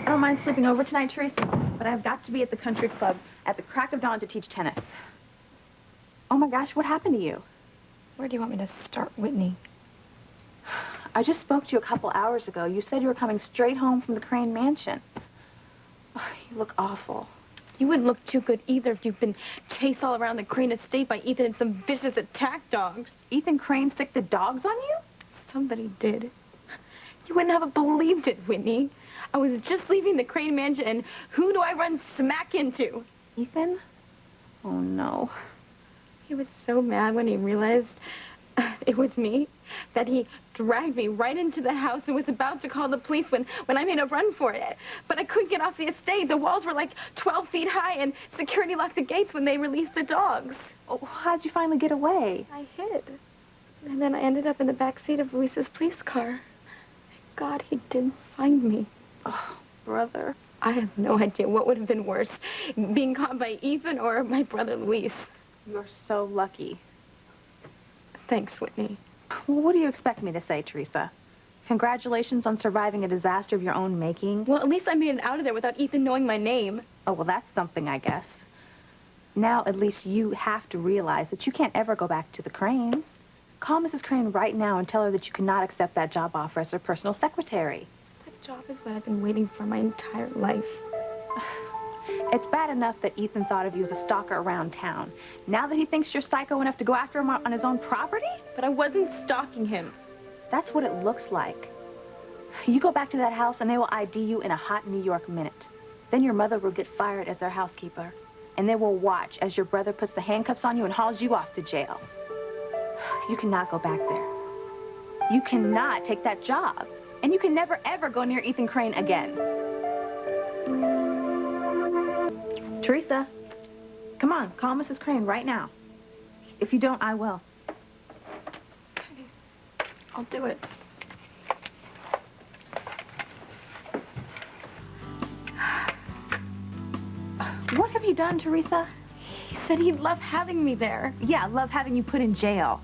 I don't mind sleeping over tonight, Teresa, but I've got to be at the country club at the crack of dawn to teach tennis. Oh my gosh, what happened to you? Where do you want me to start, Whitney? I just spoke to you a couple hours ago. You said you were coming straight home from the Crane Mansion. Oh, you look awful. You wouldn't look too good either if you've been chased all around the Crane estate by Ethan and some vicious attack dogs. Ethan Crane sicked the dogs on you? Somebody did. You wouldn't have believed it, Whitney. I was just leaving the Crane Mansion, and who do I run smack into? Ethan? Oh, no. He was so mad when he realized it was me that he dragged me right into the house and was about to call the police when I made a run for it. But I couldn't get off the estate. The walls were like 12 feet high, and security locked the gates when they released the dogs. Oh, how'd you finally get away? I hid. And then I ended up in the back seat of Luis's police car. Thank God he didn't find me. Oh, brother. I have no idea what would have been worse, being caught by Ethan or my brother Luis. You're so lucky. Thanks, Whitney. Well, what do you expect me to say, Teresa? Congratulations on surviving a disaster of your own making. Well, at least I made it out of there without Ethan knowing my name. Oh, well, that's something, I guess. Now, at least you have to realize that you can't ever go back to the Cranes. Call Mrs. Crane right now and tell her that you cannot accept that job offer as her personal secretary. That job is what I've been waiting for my entire life. It's bad enough that Ethan thought of you as a stalker around town. Now that he thinks you're psycho enough to go after him on his own property? But I wasn't stalking him. That's what it looks like. You go back to that house and they will ID you in a hot New York minute. Then your mother will get fired as their housekeeper. And they will watch as your brother puts the handcuffs on you and hauls you off to jail. You cannot go back there. You cannot take that job. And you can never, ever go near Ethan Crane again. Teresa, come on, call Mrs. Crane right now. If you don't, I will. Okay. I'll do it. What have you done, Teresa? He said he'd love having me there. Yeah, love having you put in jail.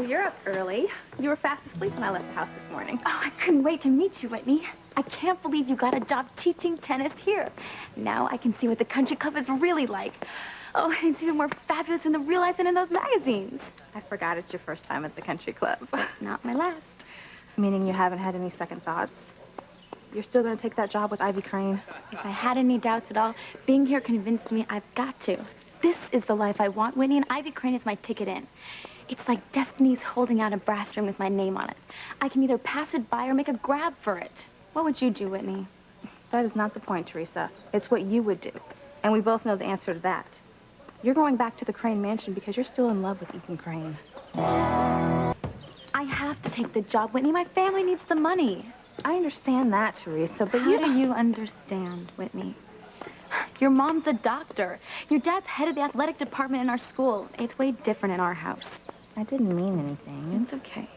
You're up early. You were fast asleep when I left the house this morning. Oh, I couldn't wait to meet you, Whitney. I can't believe you got a job teaching tennis here. Now I can see what the country club is really like. Oh, it's even more fabulous than the real life than in those magazines. I forgot it's your first time at the country club. Not my last. Meaning you haven't had any second thoughts? You're still going to take that job with Ivy Crane? If I had any doubts at all, being here convinced me I've got to. This is the life I want, Whitney, and Ivy Crane is my ticket in. It's like destiny's holding out a brass ring with my name on it. I can either pass it by or make a grab for it. What would you do, Whitney? That is not the point, Teresa. It's what you would do. And we both know the answer to that. You're going back to the Crane Mansion because you're still in love with Ethan Crane. I have to take the job, Whitney. My family needs the money. I understand that, Teresa, but How do you understand, Whitney? Your mom's a doctor. Your dad's head of the athletic department in our school. It's way different in our house. I didn't mean anything. It's okay.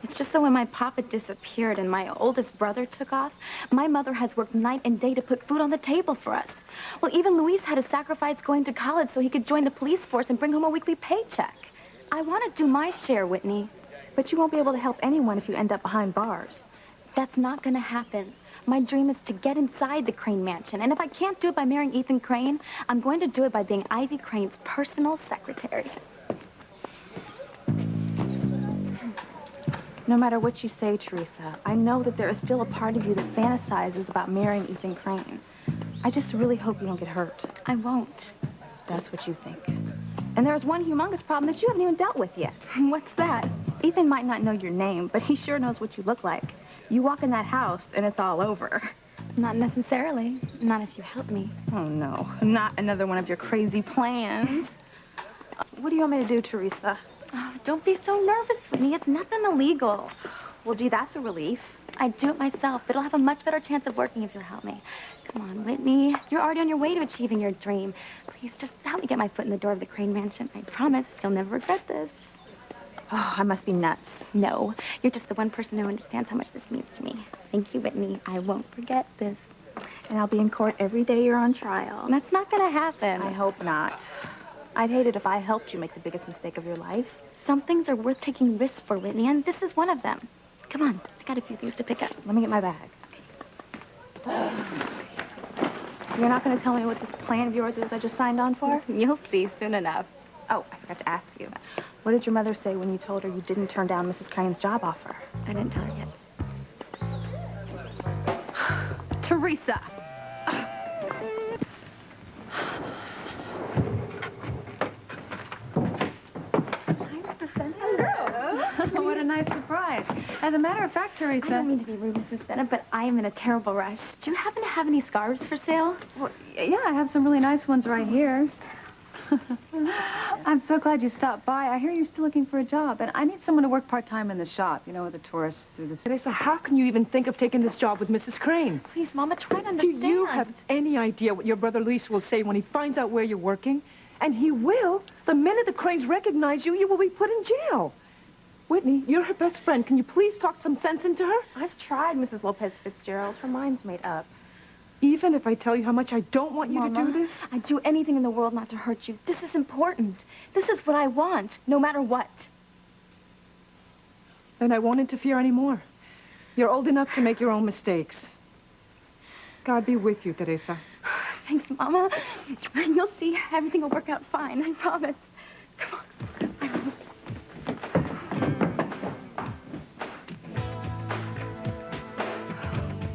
It's just that when my papa disappeared and my oldest brother took off, my mother has worked night and day to put food on the table for us. Well, even Luis had to sacrifice going to college so he could join the police force and bring home a weekly paycheck. I want to do my share, Whitney. But you won't be able to help anyone if you end up behind bars. That's not going to happen. My dream is to get inside the Crane Mansion. And if I can't do it by marrying Ethan Crane, I'm going to do it by being Ivy Crane's personal secretary. No matter what you say, Teresa, I know that there is still a part of you that fantasizes about marrying Ethan Crane. I just really hope you don't get hurt. I won't. That's what you think. And there's one humongous problem that you haven't even dealt with yet. What's that? Ethan might not know your name, but he sure knows what you look like. You walk in that house, and it's all over. Not necessarily. Not if you help me. Oh, no. Not another one of your crazy plans. What do you want me to do, Teresa? Oh, don't be so nervous with me. It's nothing illegal. Well, gee, that's a relief. I'd do it myself, but it'll have a much better chance of working if you'll help me. Come on, Whitney. You're already on your way to achieving your dream. Please, just help me get my foot in the door of the Crane Mansion. I promise you'll never regret this. Oh, I must be nuts. No, you're just the one person who understands how much this means to me. Thank you, Whitney. I won't forget this. And I'll be in court every day you're on trial. That's not gonna happen. I hope not. I'd hate it if I helped you make the biggest mistake of your life. Some things are worth taking risks for, Whitney, and this is one of them. Come on, I got a few things to pick up. Let me get my bag. You're not going to tell me what this plan of yours is I just signed on for? You'll see soon enough. Oh, I forgot to ask you. What did your mother say when you told her you didn't turn down Mrs. Crane's job offer? I didn't tell her yet. Teresa! Hello. What a nice surprise. As a matter of fact, Teresa... I don't mean to be rude, Mrs. Bennett, but I am in a terrible rush. Do you happen to have any scarves for sale? Well, yeah, I have some really nice ones right here. I'm so glad you stopped by. I hear you're still looking for a job, and I need someone to work part-time in the shop, you know, with the tourists through the... Teresa, how can you even think of taking this job with Mrs. Crane? Please, Mama, try to Do understand. you have any idea what your brother Luis will say when he finds out where you're working? And he will. The minute the Cranes recognize you, you will be put in jail. Whitney, you're her best friend. Can you please talk some sense into her? I've tried, Mrs. Lopez Fitzgerald. Her mind's made up. Even if I tell you how much I don't want you Mama, to do this? I'd do anything in the world not to hurt you. This is important. This is what I want, no matter what. Then I won't interfere anymore. You're old enough to make your own mistakes. God be with you, Teresa. Thanks, Mama. You'll see everything will work out fine, I promise.